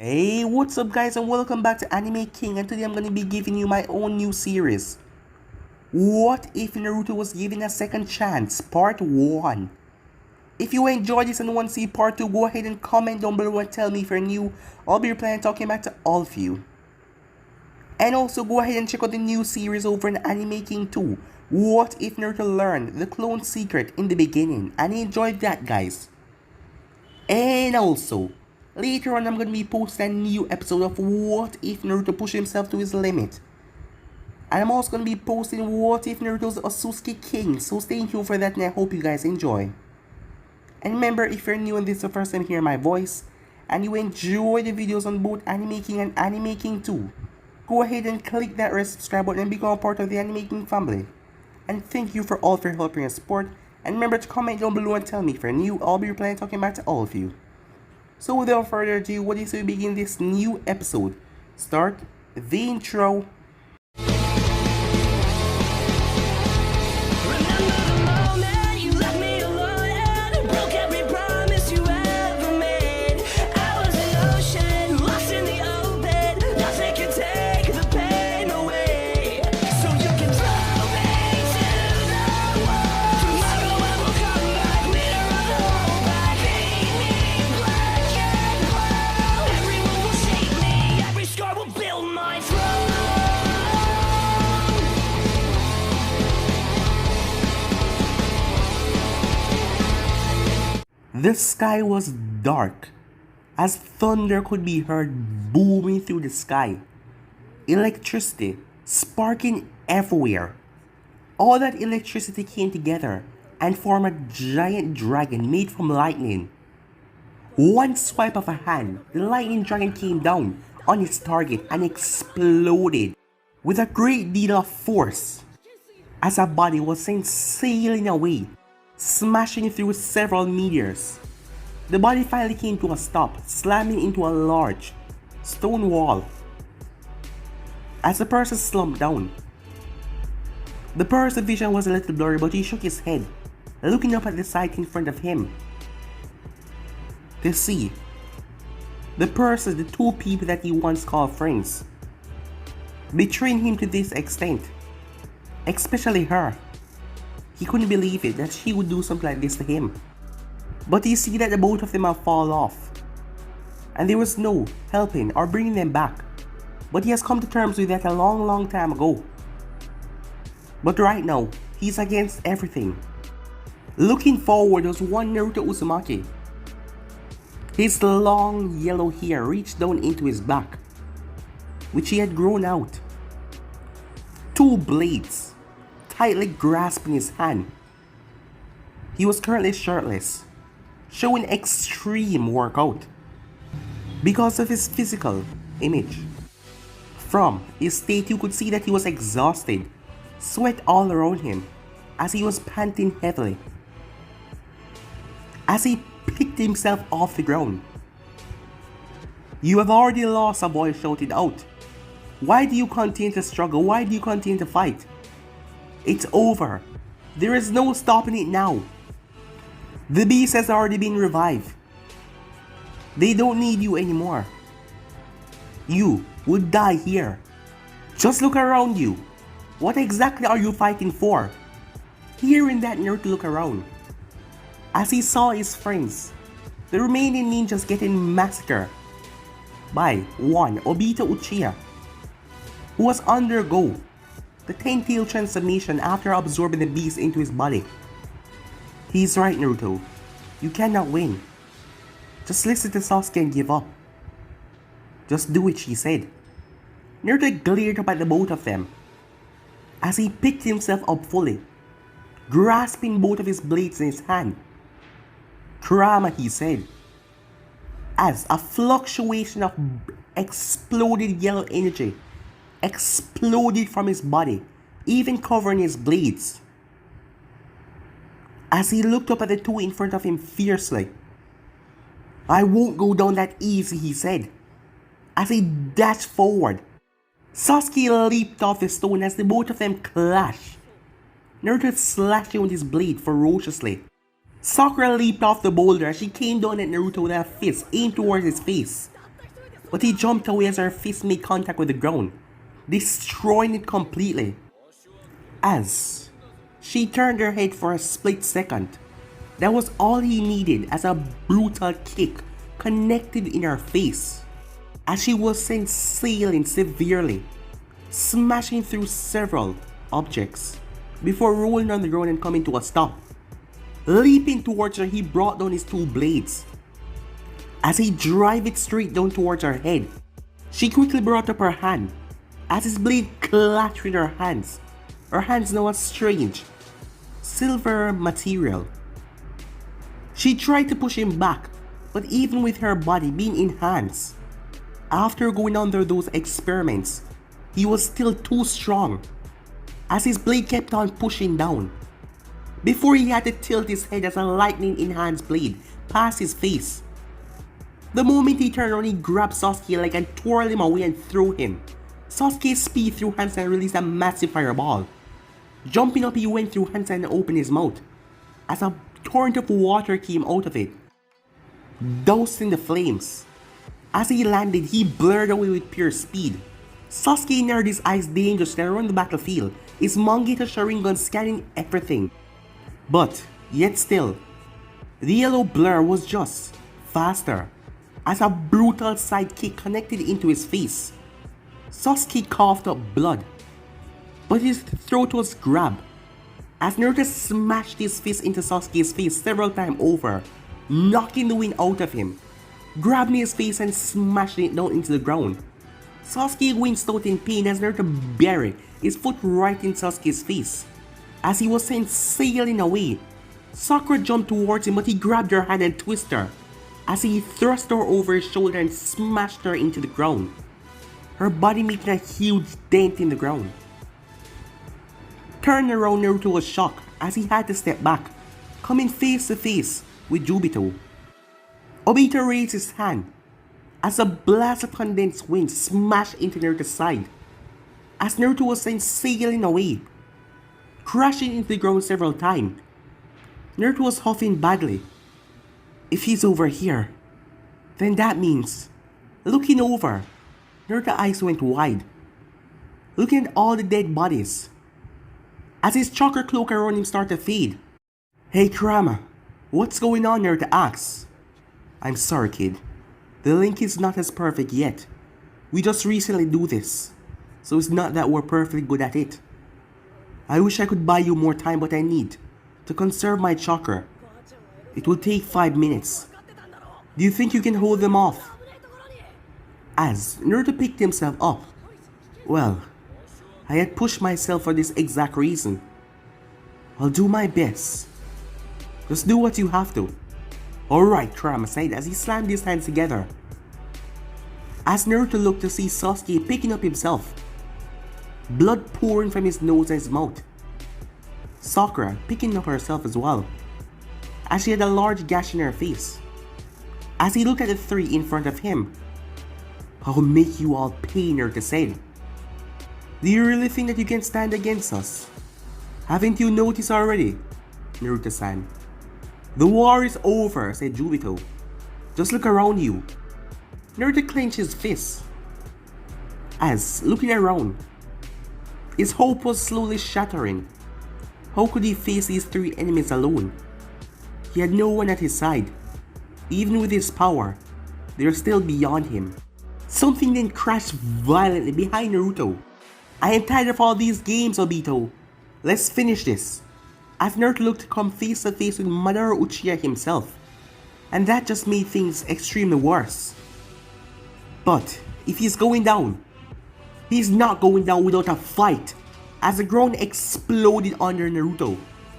Hey, what's up guys and welcome back to Anime King, and today I'm going to be giving you my own new series. What if Naruto was given a second chance? Part 1. If you enjoyed this and want to see part 2, go ahead and comment down below and tell me if you're new. I'll be replying and talking back to all of you. And also go ahead and check out the new series over in Anime King 2. What if Naruto learned the clone secret in the beginning? And enjoyed that, guys. And also, later on I'm going to be posting a new episode of What If Naruto Pushed Himself to His Limit. And I'm also going to be posting What If Naruto's Osusuke King, so stay tuned for that and I hope you guys enjoy. And remember, if you're new and this is the first time hearing my voice, and you enjoy the videos on both Anime King and Anime King 2, go ahead and click that red subscribe button and become a part of the Anime King family. And thank you for all for your help and support. And remember to comment down below and tell me if you're new. I'll be replying talking back to all of you. So without further ado, what is we begin this new episode? Start the intro. The sky was dark, as thunder could be heard booming through the sky. Electricity sparking everywhere. All that electricity came together and formed a giant dragon made from lightning. One swipe of a hand, the lightning dragon came down on its target and exploded with a great deal of force as a body was sent sailing away, smashing through several meteors. The body finally came to a stop, slamming into a large stone wall. As the person slumped down, the person's vision was a little blurry, but he shook his head, looking up at the sight in front of him to see the two people that he once called friends, betraying him to this extent, especially her. He couldn't believe it that she would do something like this to him. But you see that the both of them have fallen off, and there was no helping or bringing them back. But he has come to terms with that a long time ago. But right now, he's against everything. Looking forward was one Naruto Uzumaki. His long yellow hair reached down into his back, which he had grown out. Two blades tightly grasping his hand. He was currently shirtless, showing extreme workout because of his physical image. From his state, you could see that he was exhausted, sweat all around him as he was panting heavily. As he picked himself off the ground. "You have already lost," a voice shouted out. "Why do you continue to struggle? Why do you continue to fight? It's over. There is no stopping it now. The beast has already been revived. They don't need you anymore. You would die here. Just look around you. What exactly are you fighting for?" Hearing that, Naruto looked around as he saw his friends, the remaining ninjas, getting massacred by one Obito Uchiha, who was undergo the 10-tail transformation after absorbing the beast into his body. "He's right, Naruto. You cannot win. Just listen to Sasuke and give up. Just do it," she said. Naruto glared up at the both of them as he picked himself up fully, grasping both of his blades in his hand. "Kurama," he said, as a fluctuation of exploded yellow energy exploded from his body, even covering his blades. As he looked up at the two in front of him fiercely. "I won't go down that easy," he said, as he dashed forward. Sasuke leaped off the stone as the both of them clashed. Naruto slashed him with his blade ferociously. Sakura leaped off the boulder as she came down at Naruto with her fist aimed towards his face. but he jumped away as her fist made contact with the ground, destroying it completely. As she turned her head for a split second, that was all he needed as a brutal kick connected in her face, as she was sent sailing severely, smashing through several objects before rolling on the ground and coming to a stop. Leaping towards her, he brought down his two blades. As he drove it straight down towards her head, she quickly brought up her hand. As his blade clashed with her hands now a strange silver material. She tried to push him back, but even with her body being enhanced, after going under those experiments, he was still too strong, as his blade kept on pushing down, before he had to tilt his head as a lightning enhanced blade passed his face. The moment he turned around, he grabbed Sasuke's leg and twirled him away and threw him. Sasuke speed through Hansen and released a massive fireball. Jumping up, he went through Hansen and opened his mouth, as a torrent of water came out of it, dousing the flames. As he landed, he blurred away with pure speed. Sasuke narrowed his eyes dangerously around the battlefield, his Mangekyo Sharingan scanning everything. But, yet still, the yellow blur was just faster, as a brutal side kick connected into his face. Sasuke coughed up blood, but his throat was grabbed, as Naruto smashed his fist into Sasuke's face several times over, knocking the wind out of him, grabbing his face and smashing it down into the ground. Sasuke winced out in pain as Naruto buried his foot right in Sasuke's face. As he was sent sailing away, Sakura jumped towards him, but he grabbed her hand and twisted her, as he thrust her over his shoulder and smashed her into the ground, her body making a huge dent in the ground. Turning around, Naruto was shocked as he had to step back, coming face to face with Jubito. Obito raised his hand as a blast of condensed wind smashed into Naruto's side, as Naruto was sent sailing away, crashing into the ground several times. Naruto was huffing badly. If he's over here, then that means... Looking over, Naruto's eyes went wide, looking at all the dead bodies, as his chakra cloak around him started to fade. "Hey Kurama, what's going on?" Naruto asks. "I'm sorry kid, the link is not as perfect yet. We just recently do this, so it's not that we're perfectly good at it. I wish I could buy you more time, but I need to conserve my chakra. It will take 5 minutes. Do you think you can hold them off?" As Naruto picked himself up. "Well, I had pushed myself for this exact reason. I'll do my best. Just do what you have to." "Alright," Kurama said as he slammed his hands together. As Naruto looked to see Sasuke picking up himself, blood pouring from his nose and his mouth. Sakura picking up herself as well, as she had a large gash in her face. As he looked at the three in front of him, "I'll make you all pay," Naruto said. "Do you really think that you can stand against us? Haven't you noticed already?" Naruto-san. "The war is over," said Jubito. "Just look around you." Naruto clenched his fist, as, looking around, his hope was slowly shattering. How could he face these three enemies alone? He had no one at his side. Even with his power, they are still beyond him. Something then crashed violently behind Naruto. "I am tired of all these games, Obito. Let's finish this." As Naruto looked to come face to face with Madara Uchiha himself, and that just made things extremely worse. But if he's going down, he's not going down without a fight, as the ground exploded under Naruto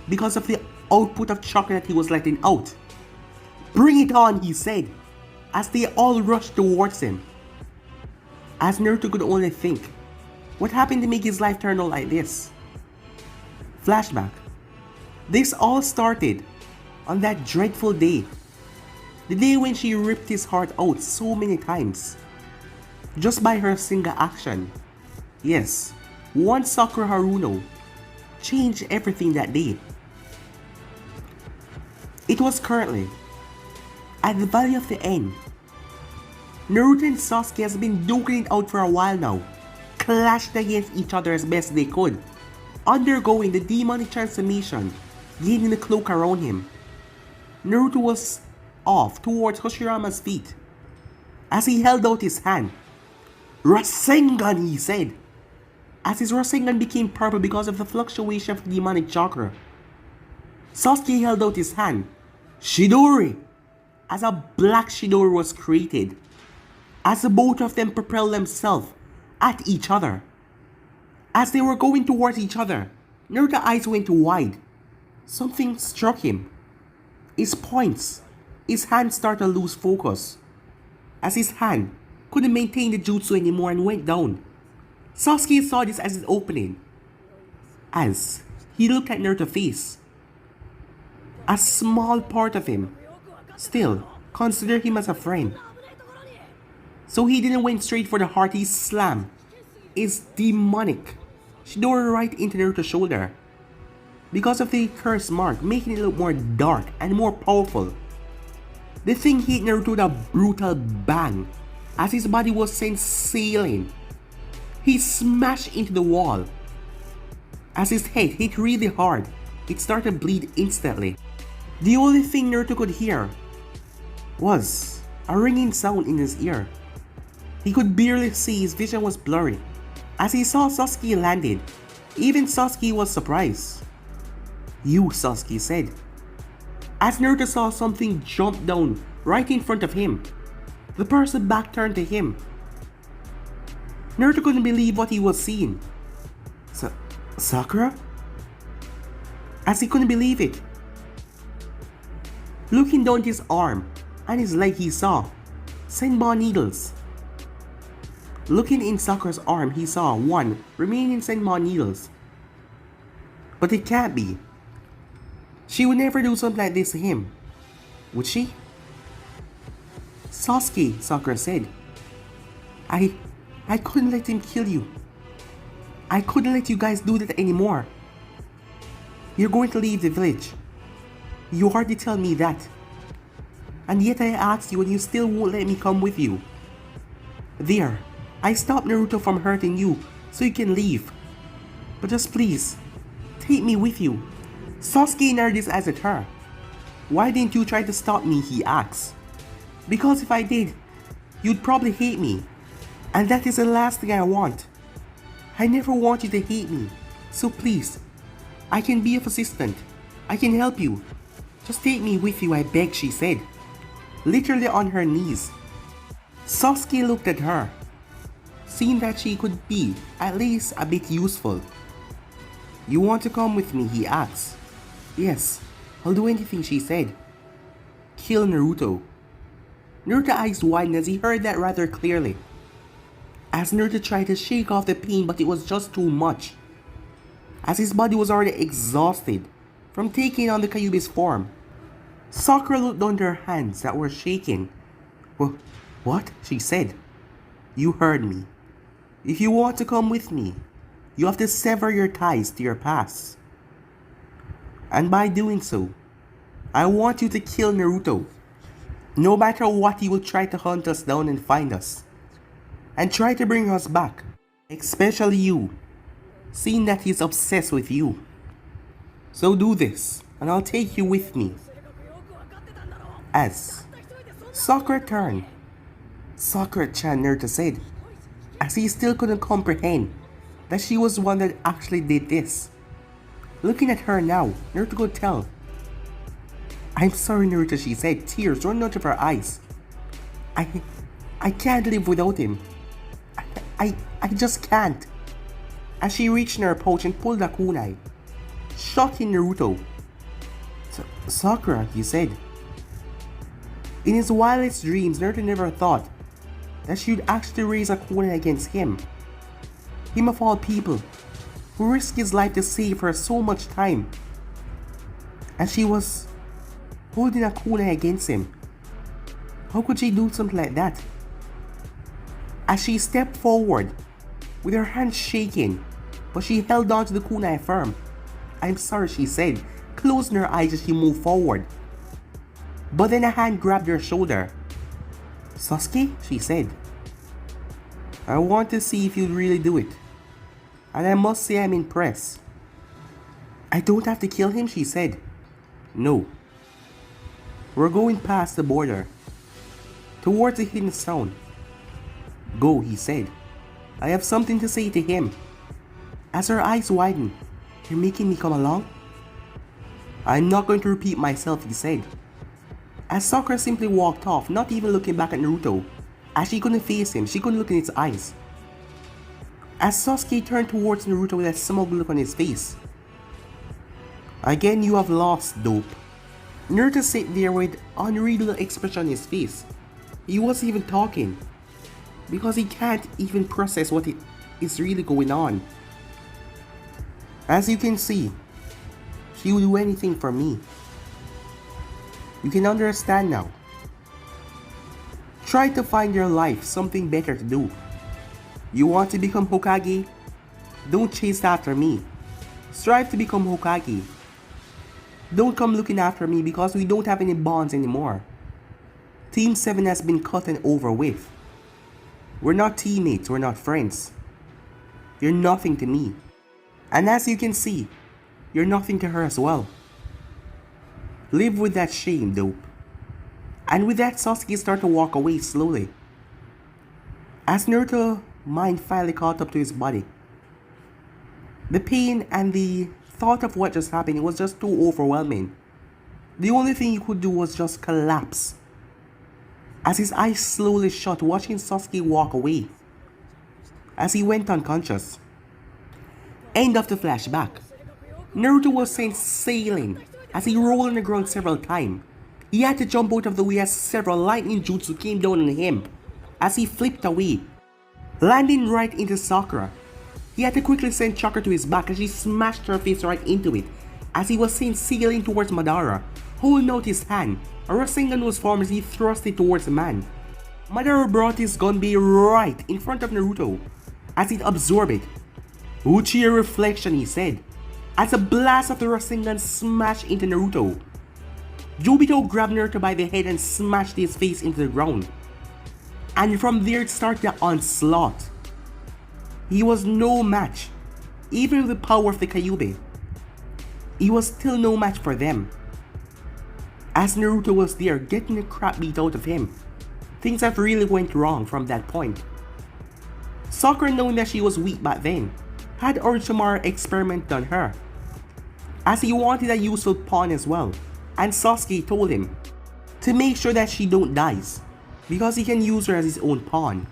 because of the output of chakra that he was letting out. "Bring it on," he said, as they all rushed towards him. As Naruto could only think, what happened to make his life turn out like this? Flashback. This all started on that dreadful day. The day when she ripped his heart out so many times, just by her single action. Yes, one Sakura Haruno changed everything that day. It was currently at the Valley of the End, Naruto and Sasuke has been duking it out for a while now, clashed against each other as best they could, undergoing the demonic transformation, gaining the cloak around him. Naruto was off towards Hoshirama's feet. As he held out his hand, "Rasengan," he said, as his Rasengan became purple because of the fluctuation of demonic chakra. Sasuke held out his hand, "Chidori," as a black Chidori was created, as the both of them propelled themselves at each other. As they were going towards each other, Naruto's eyes went wide. Something struck him. His points, his hand started to lose focus, as his hand couldn't maintain the jutsu anymore and went down. Sasuke saw this as an opening, as he looked at Naruto's face. A small part of him still considered him as a friend. So he didn't went straight for the hearty slam. It's demonic. Chidori right into Naruto's shoulder, because of the curse mark, making it look more dark and more powerful. The thing hit Naruto with a brutal bang, as his body was sent sailing. He smashed into the wall. As his head hit really hard, it started to bleed instantly. The only thing Naruto could hear was a ringing sound in his ear. He could barely see, his vision was blurry. As he saw Sasuke landed, even Sasuke was surprised. "You," Sasuke said, as Naruto saw something jump down right in front of him. The person back turned to him. Naruto couldn't believe what he was seeing. Sakura? As he couldn't believe it. Looking down his arm and his leg, he saw senbon needles. Looking in Sakura's arm, he saw one remaining senbon needles. But it can't be. She would never do something like this to him, would she? "Sasuke," Sakura said, I couldn't let him kill you. I couldn't let you guys do that anymore. You're going to leave the village. You hardly tell me that. And yet I asked you and you still won't let me come with you. There, I stopped Naruto from hurting you so you can leave. But just please, take me with you." Sasuke narrowed his eyes at her. "Why didn't you try to stop me?" he asked. "Because if I did, you'd probably hate me. And that is the last thing I want. I never want you to hate me. So please, I can be of assistance. I can help you. Just take me with you, I beg," she said, literally on her knees. Sasuke looked at her, seeing that she could be at least a bit useful. "You want to come with me?" he asked. "Yes, I'll do anything," she said. "Kill Naruto." Naruto's eyes widened as he heard that rather clearly, as Naruto tried to shake off the pain, but it was just too much, as his body was already exhausted from taking on the Kyuubi's form. Sakura looked down at her hands that were shaking. What?" she said. "You heard me. If you want to come with me, you have to sever your ties to your past. And by doing so, I want you to kill Naruto. No matter what, he will try to hunt us down and find us, and try to bring us back. Especially you, seeing that he's obsessed with you. So do this, and I'll take you with me." As Sakura turned, "Sakura-chan," Naruto said, as he still couldn't comprehend that she was the one that actually did this. Looking at her now, Naruto could tell. "I'm sorry, Naruto," she said, tears running out of her eyes. I can't live without him. I just can't." As she reached in her pouch and pulled a kunai, shocking Naruto. "Sakura," he said. In his wildest dreams, Naruto never thought that she would actually raise a kunai against him. Him of all people, who risked his life to save her so much time. And she was holding a kunai against him. How could she do something like that? As she stepped forward, with her hands shaking, but she held on to the kunai firm. "I'm sorry," she said, closing her eyes as she moved forward. But then a hand grabbed her shoulder. Sasuke, she said, I want to see if you'd really do it. And I must say I'm impressed. I don't have to kill him, she said. No. We're going past the border. Towards the hidden town. Go, he said. I have something to say to him. As her eyes widened, you're making me come along? I'm not going to repeat myself, he said. As Sakura simply walked off, not even looking back at Naruto. As she couldn't face him, she couldn't look in his eyes. As Sasuke turned towards Naruto with a smug look on his face. Again, you have lost, dope. Naruto sat there with unreadable expression on his face. He wasn't even talking. Because he can't even process what is really going on. As you can see, she will do anything for me. You can understand now. Try to find your life something better to do. You want to become Hokage? Don't chase after me. Strive to become Hokage. Don't come looking after me because we don't have any bonds anymore. Team 7 has been cut and over with. We're not teammates, we're not friends. You're nothing to me. And as you can see, you're nothing to her as well. Live with that shame, dope. And with that, Sasuke started to walk away slowly. As Naruto's mind finally caught up to his body. The pain and the thought of what just happened, it was just too overwhelming. The only thing he could do was just collapse. As his eyes slowly shut, watching Sasuke walk away. As he went unconscious. End of the flashback. Naruto was sent sailing as he rolled on the ground several times. He had to jump out of the way as several lightning jutsu came down on him as he flipped away, landing right into Sakura. He had to quickly send chakra to his back as she smashed her face right into it as he was sent sailing towards Madara, holding out his hand. A Rasengan was formed as he thrust it towards the man. Madara brought his gun bay right in front of Naruto as it absorbed it. Uchiha reflection, he said, as a blast of the Rasengan smashed into Naruto. Yobito grabbed Naruto by the head and smashed his face into the ground. And from there it started the onslaught. He was no match, even with the power of the Kyuubi. He was still no match for them. As Naruto was there getting the crap beat out of him, things have really went wrong from that point. Sakura, knowing that she was weak back then, had Orochimaru experiment on her, as he wanted a useful pawn as well, and Sasuke told him to make sure that she don't die, because he can use her as his own pawn.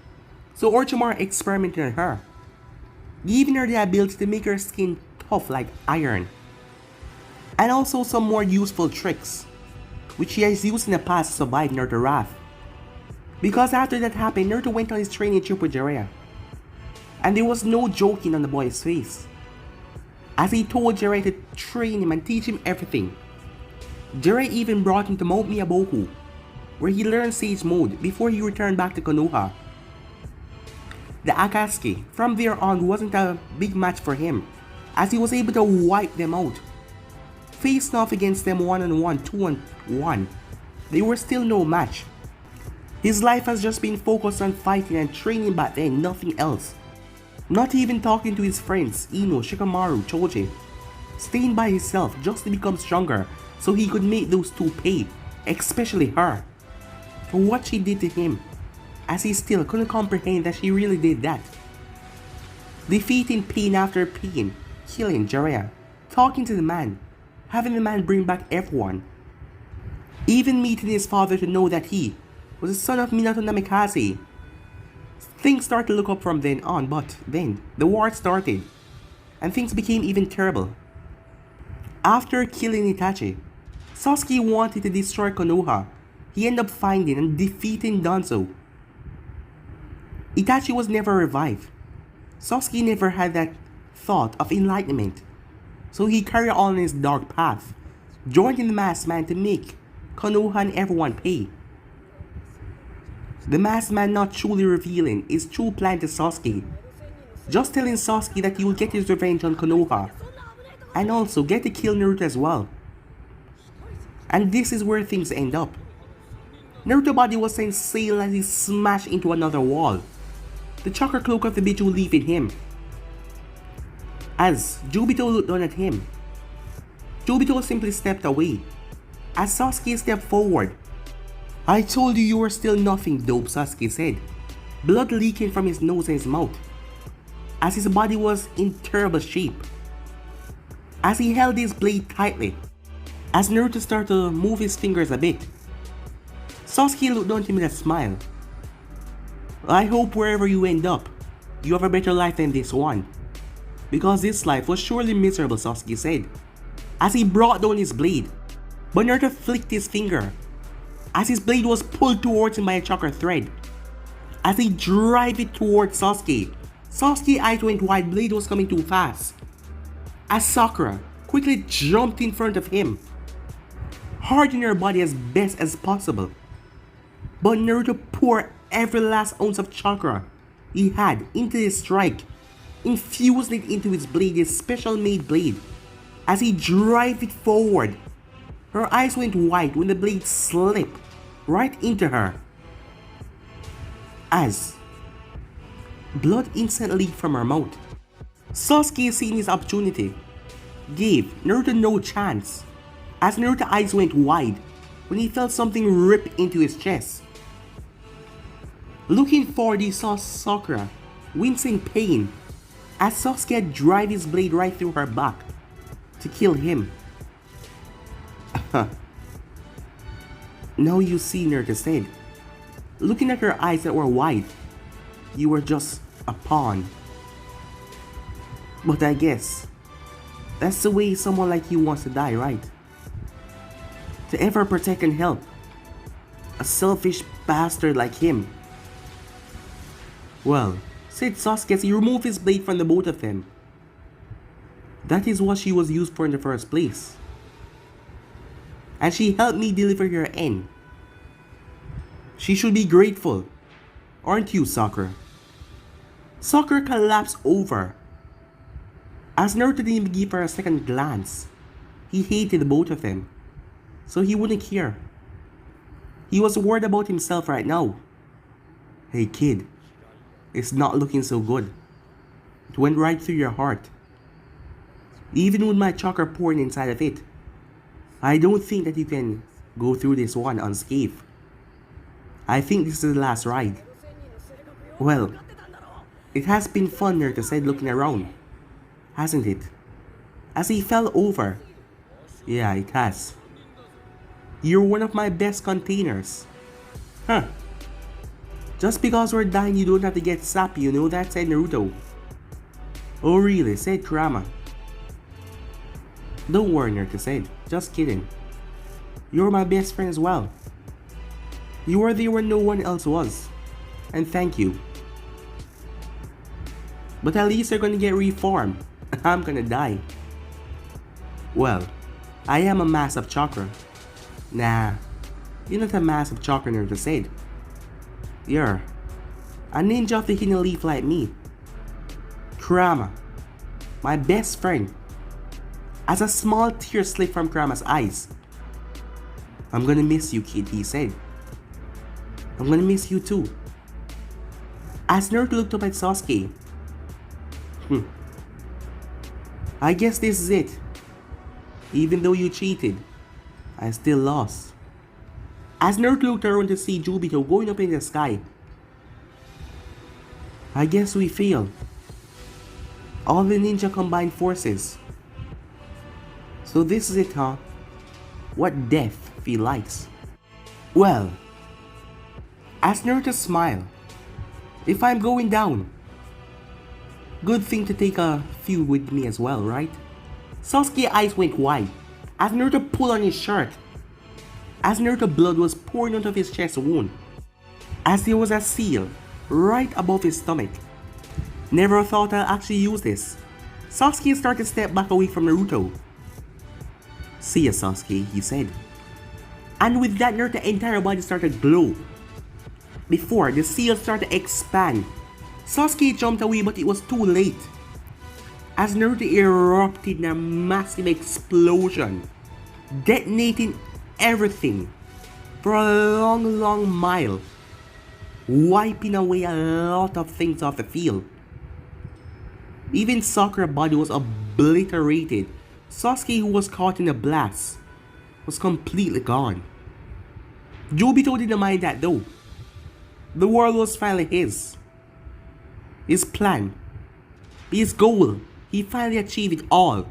So Orochimaru experimented on her, giving her the ability to make her skin tough like iron, and also some more useful tricks, which he has used in the past to survive Naruto's wrath. Because after that happened, Naruto went on his training trip with Jiraiya, and there was no joking on the boy's face, as he told Jiraiya to train him and teach him everything. Jiraiya even brought him to Mount Miyaboku, where he learned Sage Mode before he returned back to Konoha. The Akatsuki from there on wasn't a big match for him, as he was able to wipe them out. Facing off against them 1-on-1, 2-on-1, they were still no match. His life has just been focused on fighting and training back then, nothing else. Not even talking to his friends, Ino, Shikamaru, Choji. Staying by himself just to become stronger so he could make those two pay, especially her, for what she did to him, as he still couldn't comprehend that she really did that. Defeating pain after pain, killing Jiraiya, talking to the man, having the man bring back everyone. Even meeting his father to know that he was the son of Minato Namikaze. Things started to look up from then on, but then the war started, and things became even terrible. After killing Itachi, Sasuke wanted to destroy Konoha. He ended up finding and defeating Danzo. Itachi was never revived. Sasuke never had that thought of enlightenment, so he carried on his dark path, joining the Masked Man to make Konoha and everyone pay. The Masked Man not truly revealing his true plan to Sasuke, just telling Sasuke that he will get his revenge on Konoha, and also get to kill Naruto as well. And this is where things end up. Naruto's body was sent sailing as he smashed into another wall, the chakra cloak of the Biju leaving him. As Jubito looked down at him, Jubito simply stepped away. As Sasuke stepped forward, "I told you were still nothing, dope," Sasuke said, blood leaking from his nose and his mouth, as his body was in terrible shape. As he held his blade tightly, as Naruto started to move his fingers a bit, Sasuke looked down at him with a smile. "I hope wherever you end up, you have a better life than this one, because this life was surely miserable," Sasuke said, as he brought down his blade. But Naruto flicked his finger, as his blade was pulled towards him by a chakra thread. As he drove it towards Sasuke, Sasuke's eyes went wide, blade was coming too fast. As Sakura quickly jumped in front of him, hardening her body as best as possible. But Naruto poured every last ounce of chakra he had into his strike, infusing it into his blade, his special made blade. As he drove it forward, her eyes went wide when the blade slipped right into her. As blood instantly leaked from her mouth, Sasuke, seeing his opportunity, gave Naruto no chance, as Naruto's eyes went wide when he felt something rip into his chest. Looking forward, he saw Sakura wince in pain as Sasuke drove his blade right through her back to kill him. "Now you see," Naruto said, looking at her eyes that were wide. "You were just a pawn. But I guess that's the way someone like you wants to die, right? To ever protect and help a selfish bastard like him." "Well," said Sasuke as he removed his blade from the both of them, "that is what she was used for in the first place. And she helped me deliver your end. She should be grateful, aren't you, Sakura?" Sakura collapsed over, as Naruto didn't even give her a second glance. He hated both of them, so he wouldn't care. He was worried about himself right now. "Hey kid, it's not looking so good. It went right through your heart. Even with my chakra pouring inside of it, I don't think that you can go through this one unscathed. I think this is the last ride." "Well, it has been fun," Naruto said, looking around. "Hasn't it?" As he fell over. "Yeah, it has. You're one of my best containers." "Huh. Just because we're dying, you don't have to get sappy, you know that," said Naruto. "Oh really?" said Kurama. "Don't worry," Naruto said. "Just kidding. You're my best friend as well. You were there when no one else was. And thank you. But at least you're gonna get reformed. I'm gonna die." "Well, I am a mass of chakra." "Nah, you're not a mass of chakra," Naruto said. "You're a ninja of the hidden leaf like me." Kurama, my best friend. As a small tear slipped from Kurama's eyes. "I'm gonna miss you, kid," he said. "I'm gonna miss you too." As Naruto looked up at Sasuke. "I guess this is it. Even though you cheated, I still lost." As Naruto looked around to see Jubito going up in the sky. "I guess we failed. All the ninja combined forces. So this is it, huh? What death feel likes?" "Well," as Naruto smiled, "if I'm going down, good thing to take a few with me as well, right?" Sasuke's eyes went wide as Naruto pulled on his shirt. As Naruto's blood was pouring out of his chest wound, as there was a seal right above his stomach. "Never thought I'd actually use this." Sasuke started to step back away from Naruto. "See ya, Sasuke," he said. And with that, Naruto's entire body started to glow. Before the seal started to expand, Sasuke jumped away, but it was too late. As Naruto erupted in a massive explosion, detonating everything for a long, long mile, wiping away a lot of things off the field. Even Sakura's body was obliterated. Sasuke, who was caught in the blast, was completely gone. Jobito didn't mind that though. The world was finally his. His plan, his goal, he finally achieved it all.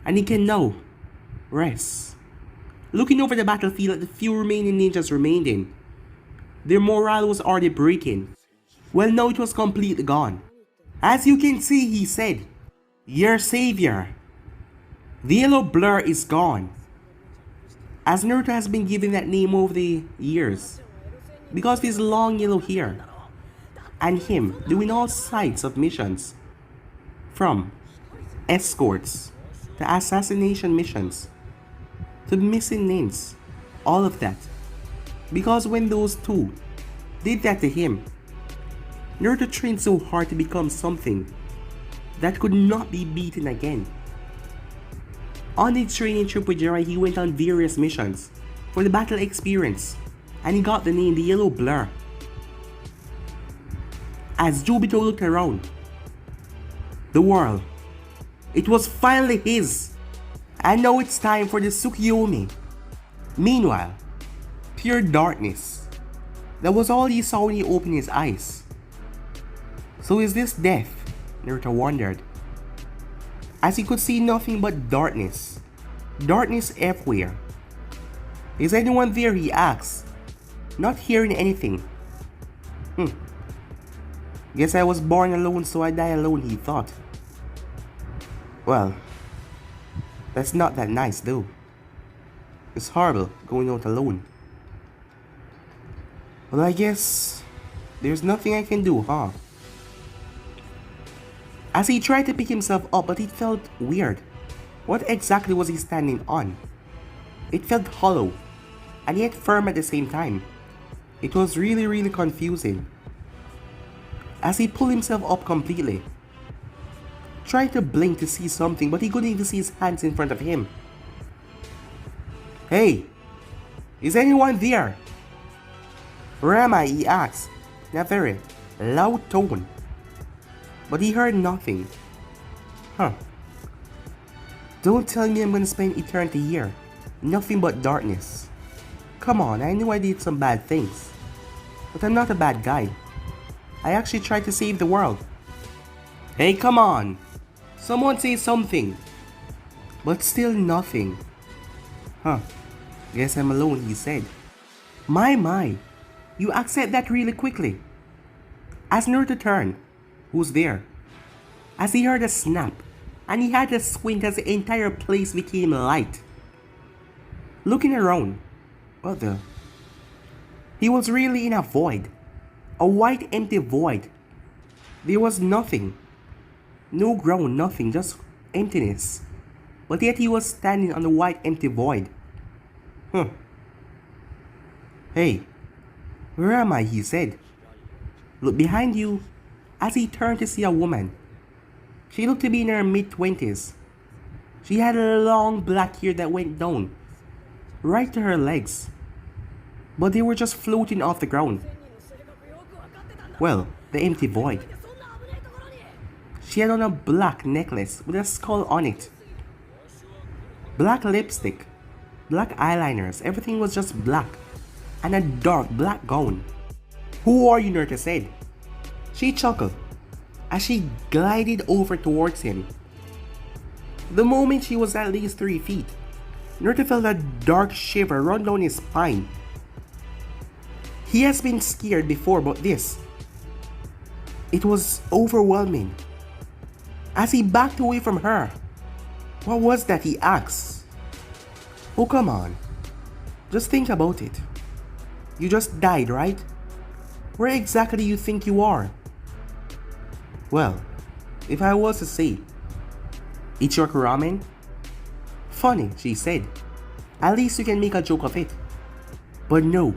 And he can now rest. Looking over the battlefield at the few remaining ninjas remained in, their morale was already breaking. Well, now it was completely gone. As you can see, he said, "Your savior, the yellow blur, is gone." As Naruto has been given that name over the years, because of his long yellow hair, and him doing all sides of missions, from escorts to assassination missions to missing names, all of that. Because when those two did that to him, Naruto trained so hard to become something that could not be beaten again. On the training trip with Jiraiya, he went on various missions for the battle experience, and he got the name the Yellow Blur. As Jobito looked around, the world, it was finally his, and now it's time for the Tsukuyomi. Meanwhile, pure darkness. That was all he saw when he opened his eyes. So is this death? Naruto wondered. As he could see nothing but darkness. Darkness everywhere. Is anyone there? He asked, not hearing anything. Guess I was born alone, so I die alone, he thought. Well, that's not that nice though. It's horrible going out alone. Well, I guess there's nothing I can do, huh? As he tried to pick himself up, but it felt weird. What exactly was he standing on? It felt hollow, and yet firm at the same time. It was really confusing. As he pulled himself up completely, tried to blink to see something, but he couldn't even see his hands in front of him. "Hey, is anyone there?" "Where am I?" he asked, in a very loud tone. But he heard nothing. Don't tell me I'm gonna spend eternity here. Nothing but darkness. Come on, I know I did some bad things. But I'm not a bad guy. I actually tried to save the world. Hey, come on! Someone say something. But still nothing. Guess I'm alone, he said. My. You accept that really quickly. As Naruto turned, who's there? As he heard a snap, and he had a squint as the entire place became light. Looking around, what the? He was really in a void. A white empty void. There was nothing. No ground, nothing, just emptiness. But yet he was standing on the white empty void. Hey, where am I? He said. Look behind you. As he turned to see a woman. She looked to be in her mid-20s. She had long black hair that went down, right to her legs. But they were just floating off the ground. Well, the empty void. She had on a black necklace with a skull on it. Black lipstick, black eyeliners, everything was just black. And a dark black gown. "Who are you?" Naruto said. She chuckled as she glided over towards him. The moment she was at least 3 feet, Naruto felt a dark shiver run down his spine. He has been scared before, but this, it was overwhelming. As he backed away from her, "What was that?" he asked. "Oh, come on. Just think about it. You just died, right? Where exactly do you think you are?" "Well, if I was to say, eat your ramen?" "Funny," she said. "At least you can make a joke of it." "But no.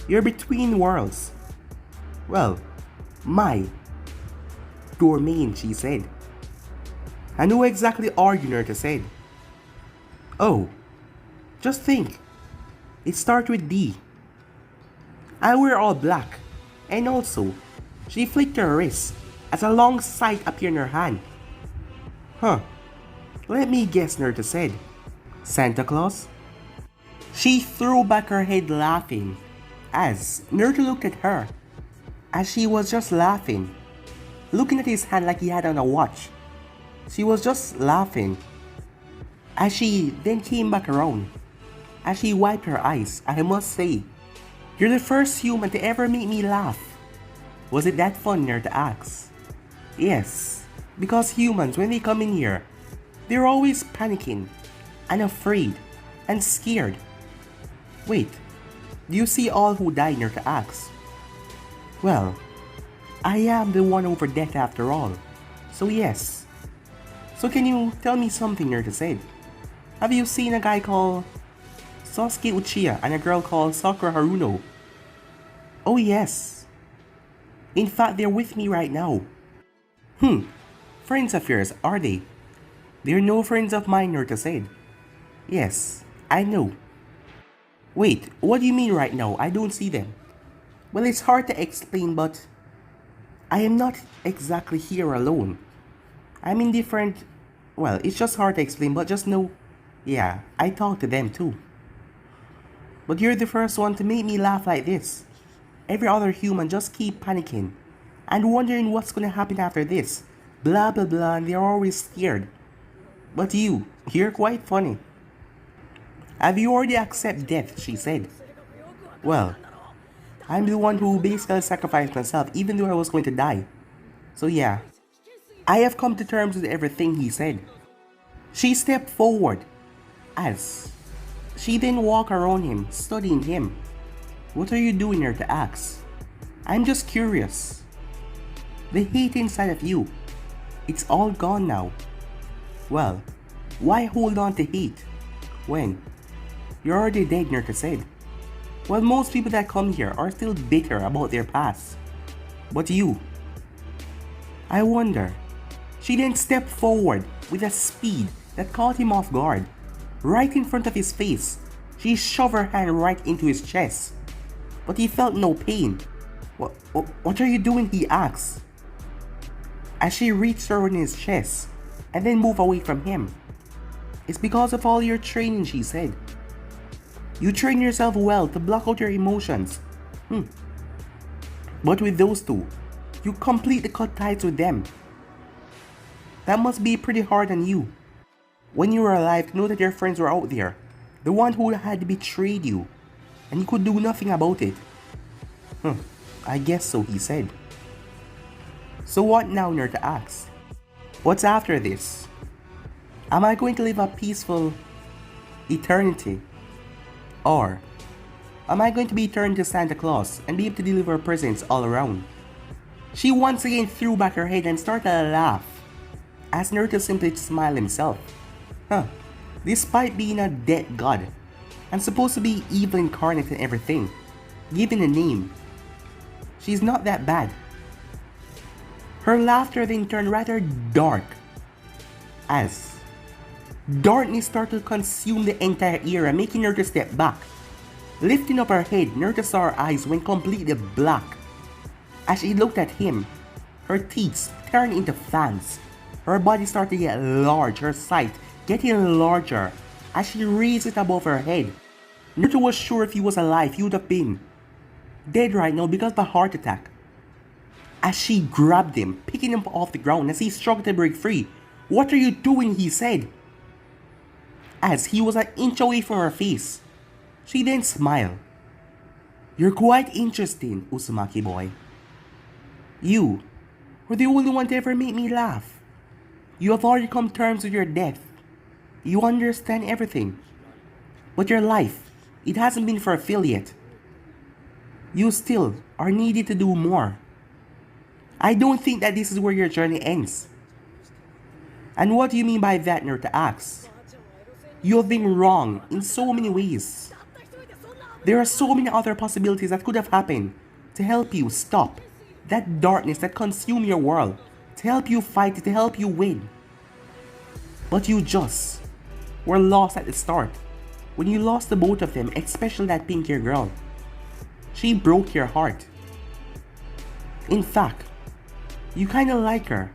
You're between worlds. Well, my domain," she said. "And who exactly are you?" Naruto said. "Oh, just think. It starts with D. I wear all black. And also, she flicked her wrist as a long sight appeared in her hand. Huh. Let me guess, Naruto said. Santa Claus? She threw back her head laughing as Naruto looked at her as she was just laughing, looking at his hand like he had on a watch. She was just laughing as she then came back around. As she wiped her eyes, I must say, you're the first human to ever make me laugh. Was it that fun, Naruto asks. Yes, because humans, when they come in here, they're always panicking and afraid and scared. Wait, do you see all who died, Naruto asks? Well, I am the one over death after all, so yes. So can you tell me something, Naruto said? Have you seen a guy called Sasuke Uchiha and a girl called Sakura Haruno? Oh yes. In fact, they're with me right now. Friends of yours, are they? They're no friends of mine, Naruto said. Yes, I know. Wait, what do you mean right now? I don't see them. Well, it's hard to explain, but I am not exactly here alone. I'm in different... Well, it's just hard to explain, but just know... Yeah, I talk to them too. But you're the first one to make me laugh like this. Every other human just keep panicking and wondering what's gonna happen after this. Blah blah blah, and they're always scared. But you're quite funny. Have you already accepted death? She said. Well, I'm the one who basically sacrificed myself even though I was going to die. So yeah, I have come to terms with everything he said. She stepped forward as she then walked around him, studying him. What are you doing here to ask? I'm just curious. The hate inside of you, it's all gone now. Well, why hold on to hate when you're already dead, Naruto said. Well, most people that come here are still bitter about their past. But you, I wonder. She then stepped forward with a speed that caught him off guard. Right in front of his face, she shoved her hand right into his chest. But he felt no pain. What are you doing? He asked. As she reached around his chest and then moved away from him. It's because of all your training, she said. You train yourself well to block out your emotions. But with those two, you completely cut ties with them. That must be pretty hard on you. When you were alive, to know that your friends were out there, the one who had betrayed you, and you could do nothing about it. I guess so, he said. So what now, Naruto asked. What's after this? Am I going to live a peaceful eternity? Or am I going to be turned to Santa Claus and be able to deliver presents all around? She once again threw back her head and started to laugh, as Naruto simply smiled himself. Despite being a dead god, and supposed to be evil incarnate and everything, given a name, she's not that bad. Her laughter then turned rather dark, as darkness started to consume the entire area, making Naruto step back. Lifting up her head, Naruto saw her eyes went completely black. As she looked at him, her teeth turned into fangs. Her body started to get large, her sight getting larger. As she raised it above her head, Naruto was sure if he was alive, he would have been dead right now because of a heart attack. As she grabbed him, picking him off the ground as he struggled to break free. What are you doing? He said. As he was an inch away from her face, she then smiled. You're quite interesting, Uzumaki boy. You were the only one to ever make me laugh. You have already come to terms with your death. You understand everything. But your life, it hasn't been fulfilled yet. You still are needed to do more. I don't think that this is where your journey ends. And what do you mean by that, Naruto asks? You have been wrong in so many ways. There are so many other possibilities that could have happened to help you stop that darkness that consumes your world, to help you fight it, to help you win. But you just were lost at the start. when you lost the both of them, especially that pink hair girl. She broke your heart. In fact, you kinda like her.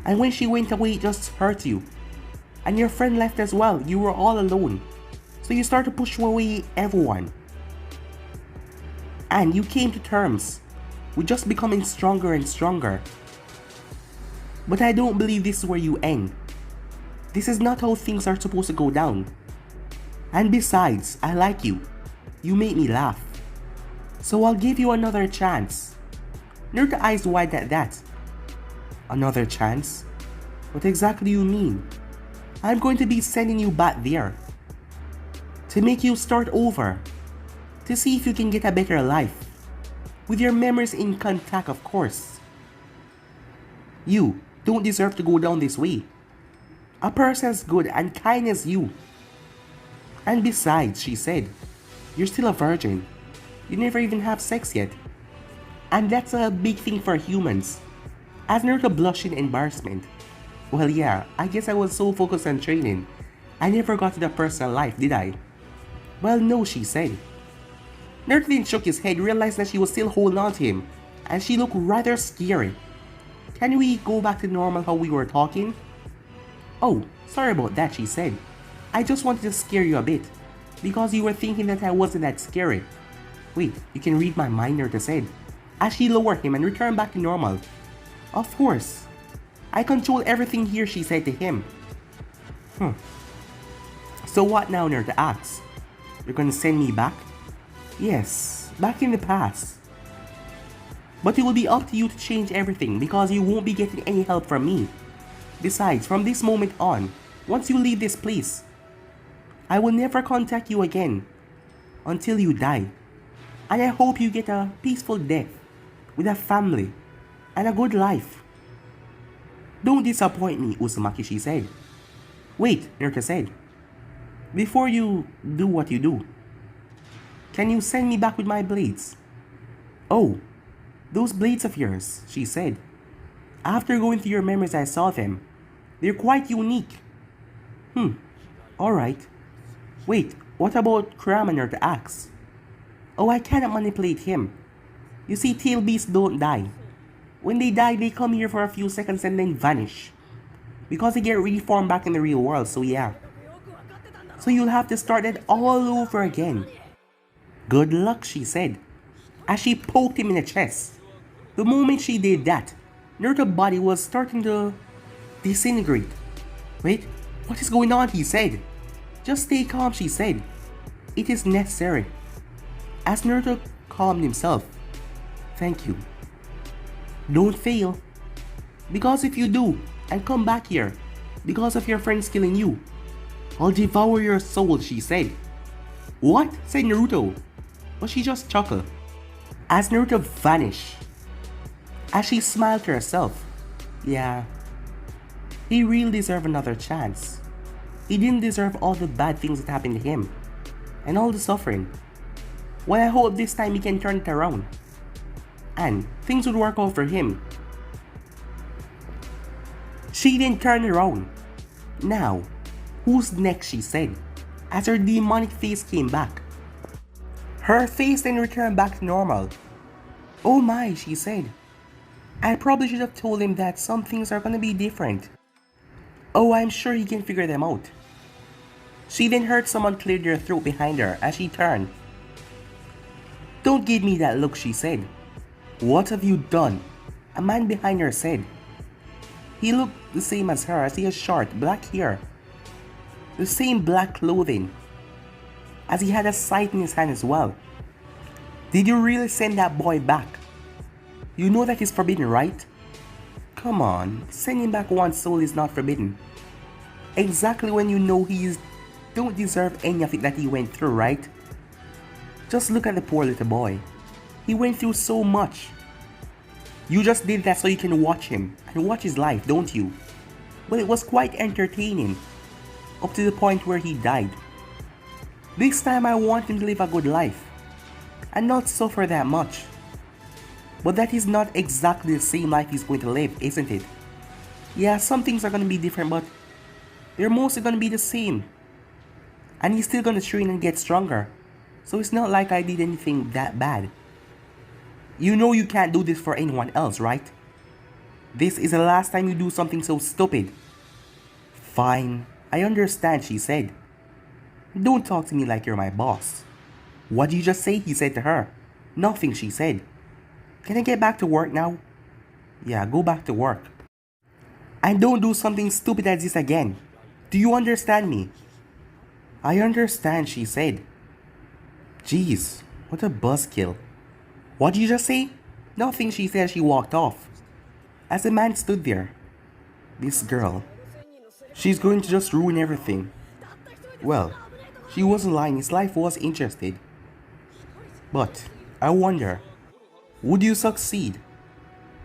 And when she went away, it just hurt you. And your friend left as well, you were all alone. So you started to push away everyone. And you came to terms with just becoming stronger and stronger. But I don't believe this is where you end. This is not how things are supposed to go down. And besides, I like you. You make me laugh. So I'll give you another chance. Naruto eyes wide at that. Another chance? What exactly do you mean? I'm going to be sending you back there. To make you start over. To see if you can get a better life. With your memories intact, of course. You don't deserve to go down this way. A person as good and kind as you. And besides, she said, you're still a virgin. You never even have sex yet. And that's a big thing for humans. As Naruto blushed in embarrassment. Well, yeah, I guess I was so focused on training, I never got to the personal life, did I? Well, no, she said. Naruto then shook his head, realized that she was still holding on to him, and she looked rather scary. Can we go back to normal how we were talking? Oh, sorry about that, she said. I just wanted to scare you a bit, because you were thinking that I wasn't that scary. Wait, you can read my mind, Naruto said, as she lowered him and returned back to normal. Of course. I control everything here, she said to him. So what now, Naruto asked. You're gonna send me back? Yes, back in the past. But it will be up to you to change everything because you won't be getting any help from me. Besides, from this moment on, once you leave this place, I will never contact you again until you die. And I hope you get a peaceful death with a family and a good life. Don't disappoint me, Uzumaki, she said. Wait, Naruto said. Before you do what you do, can you send me back with my blades? Oh, those blades of yours, she said. After going through your memories, I saw them. They're quite unique. Alright. Wait, what about Kurama, Naruto asked? Oh, I cannot manipulate him. You see, tail beasts don't die. When they die, they come here for a few seconds and then vanish. Because they get reformed back in the real world, so yeah. So you'll have to start it all over again. Good luck, she said, as she poked him in the chest. The moment she did that, Naruto's body was starting to disintegrate. Wait, what is going on, he said. Just stay calm, she said. It is necessary. As Naruto calmed himself. Thank you. Don't fail. Because if you do, and come back here, because of your friends killing you, I'll devour your soul, she said. What? Said Naruto. But she just chuckled. As Naruto vanished. As she smiled to herself. Yeah. He really deserved another chance. He didn't deserve all the bad things that happened to him. And all the suffering. Well, I hope this time he can turn it around. And things would work out for him. She didn't turn around. Now, who's next, she said, as her demonic face came back. Her face then returned back to normal. Oh my, she said. I probably should have told him that some things are gonna be different. Oh, I'm sure he can figure them out. She then heard someone clear their throat behind her as she turned. Don't give me that look, she said. What have you done? A man behind her said. He looked the same as her, as he has short, black hair. The same black clothing. As he had a sight in his hand as well. Did you really send that boy back? You know that is forbidden, right? Come on, sending back one's soul is not forbidden. Exactly when you know don't deserve any of it that he went through, right? Just look at the poor little boy. He went through so much. You just did that so you can watch him and watch his life, don't you? Well, it was quite entertaining. Up to the point where he died. This time I want him to live a good life. And not suffer that much. But that is not exactly the same life he's going to live, isn't it? Yeah, some things are going to be different, but they're mostly going to be the same. And he's still gonna train and get stronger. So it's not like I did anything that bad. You know you can't do this for anyone else, right? This is the last time you do something so stupid. Fine, I understand, she said. Don't talk to me like you're my boss. What did you just say? He said to her. Nothing, she said. Can I get back to work now? Yeah, go back to work. And don't do something stupid as this again. Do you understand me? I understand, she said. Jeez, what a buzzkill. What did you just say? Nothing, she said as she walked off. As the man stood there. This girl. She's going to just ruin everything. Well, she wasn't lying, his life was interested. But, I wonder, would you succeed?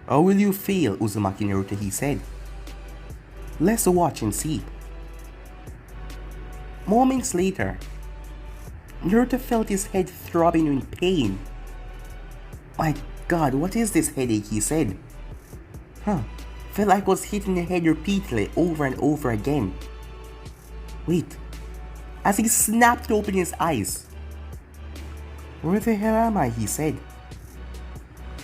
Or will you fail, Uzumaki Naruto, he said. Let's watch and see. Moments later, Naruto felt his head throbbing in pain. My god, what is this headache, he said. Felt like I was hitting the head repeatedly over and over again. Wait, as he snapped open his eyes. Where the hell am I, he said.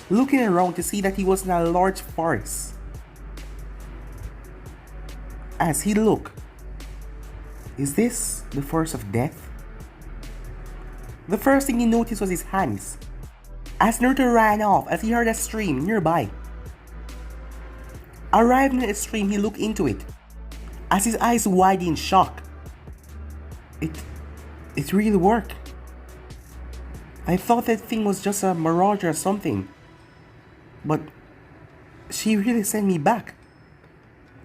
Looking around to see that he was in a large forest. As he looked, is this the forest of death? The first thing he noticed was his hands. As Naruto ran off as he heard a stream nearby. Arriving at the stream, he looked into it. As his eyes widened in shock. It really worked. I thought that thing was just a mirage or something. But she really sent me back.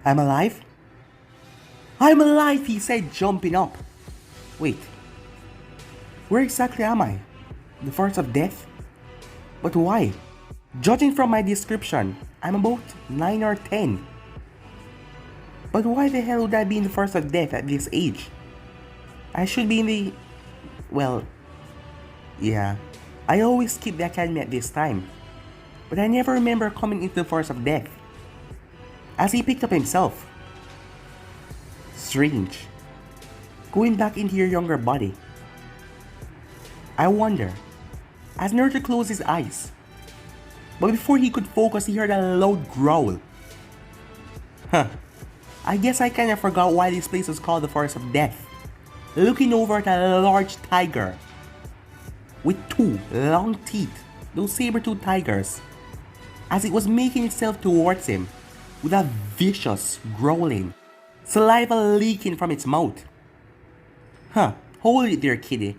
I'm alive? I'm alive, he said, jumping up. Wait. Where exactly am I? The forest of death? But why? Judging from my description, I'm about 9 or 10. But why the hell would I be in the forest of death at this age? I should be in the... Well... Yeah, I always skip the academy at this time. But I never remember coming into the forest of death. As he picked up himself. Strange. Going back into your younger body. I wonder. As Naruto closed his eyes. But before he could focus, he heard a loud growl. I guess I kinda forgot why this place was called the Forest of Death. Looking over at a large tiger. With 2 long teeth, those saber-toothed tigers. As it was making itself towards him. With a vicious growling. Saliva leaking from its mouth. Hold it there, kitty.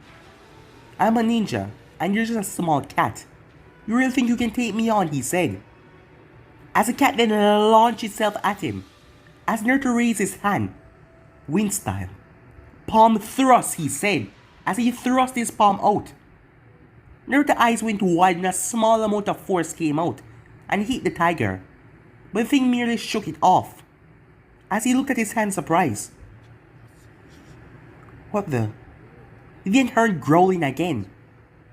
I'm a ninja, and you're just a small cat. You really think you can take me on, he said. As the cat then launched itself at him. As Naruto raised his hand. Wind style. Palm thrust, he said, as he thrust his palm out. Naruto's eyes went wide and a small amount of force came out and hit the tiger. But the thing merely shook it off. As he looked at his hand surprised. What the? He then heard growling again.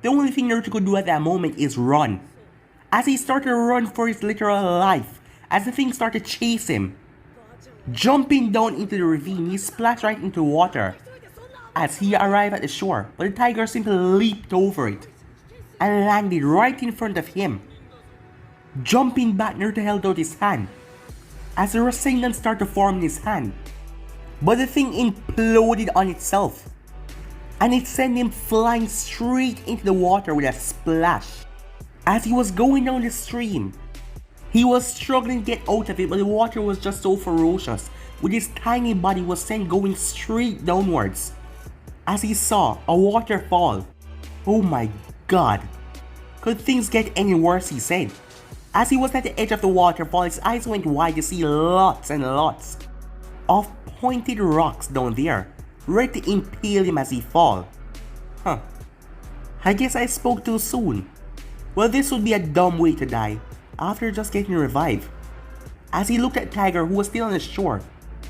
The only thing Naruto could do at that moment is run. As he started to run for his literal life, as the thing started to chase him. Jumping down into the ravine, he splashed right into water. As he arrived at the shore, but the tiger simply leaped over it and landed right in front of him. Jumping back, Naruto held out his hand as the Rasengan started to form in his hand. But the thing imploded on itself and it sent him flying straight into the water with a splash. As he was going down the stream, he was struggling to get out of it, but the water was just so ferocious, with his tiny body was sent going straight downwards. As he saw a waterfall. Oh my god. Could things get any worse, he said. As he was at the edge of the waterfall, his eyes went wide to see lots and lots of pointed rocks down there, ready to impale him as he fall. I guess I spoke too soon. Well, this would be a dumb way to die, after just getting revived. As he looked at Tiger, who was still on the shore.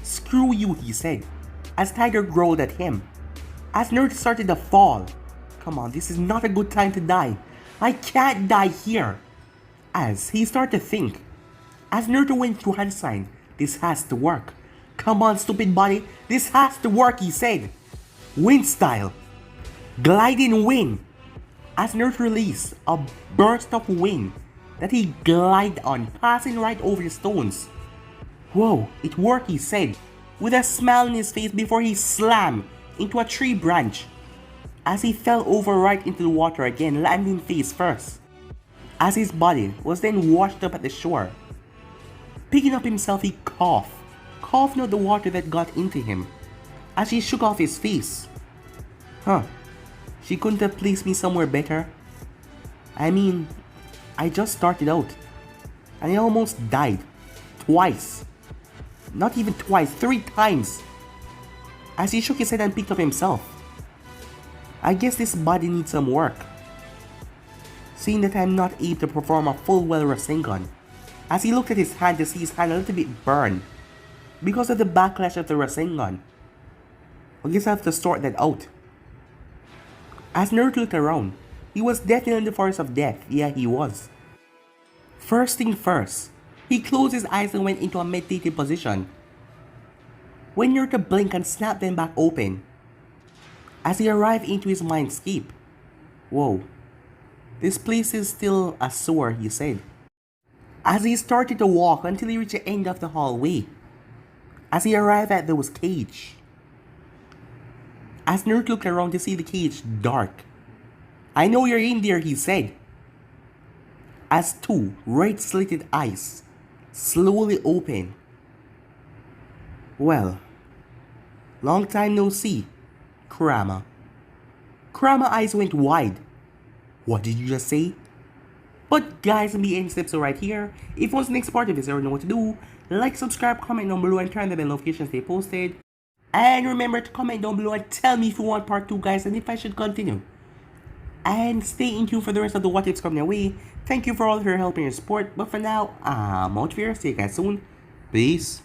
Screw you, he said, as Tiger growled at him. As Naruto started to fall. Come on, this is not a good time to die. I can't die here. As he started to think. As Naruto went through hand sign, this has to work. Come on, stupid body, this has to work, he said. Wind style. Gliding wind. As Naruto released a burst of wind that he glided on, passing right over the stones. Whoa, it worked, he said, with a smile on his face before he slammed into a tree branch as he fell over right into the water again, landing face first, as his body was then washed up at the shore. Picking up himself, he coughing out the water that got into him as he shook off his face. She couldn't have placed me somewhere better. I mean, I just started out and I almost died twice. Not even twice, 3 times. As he shook his head and picked up himself. I guess this body needs some work. Seeing that I'm not able to perform a full well Rasengan, as he looked at his hand to see his hand a little bit burned because of the backlash of the Rasengan. I guess I have to sort that out. As Naruto looked around, he was definitely in the forest of death. Yeah, he was. First thing first, he closed his eyes and went into a meditative position. When Naruto blinked and snapped them back open, as he arrived into his mindscape. Whoa, this place is still a sewer, he said. As he started to walk until he reached the end of the hallway, as he arrived at those cage. As Naruto looked around to see the cage dark. I know you're in there, he said. As 2 red slitted eyes slowly opened. Well, long time no see, Kurama. Kurama's eyes went wide. What did you just say? But guys, the end steps are right here. If you want the next part of this, you already know what to do. Like, subscribe, comment down below, and turn the bell notifications to stay posted. And remember to comment down below and tell me if you want part 2, guys, and if I should continue. And stay in tune for the rest of the what ifs coming your way. Thank you for all of your help and your support. But for now, I'm out here. See you guys soon. Peace.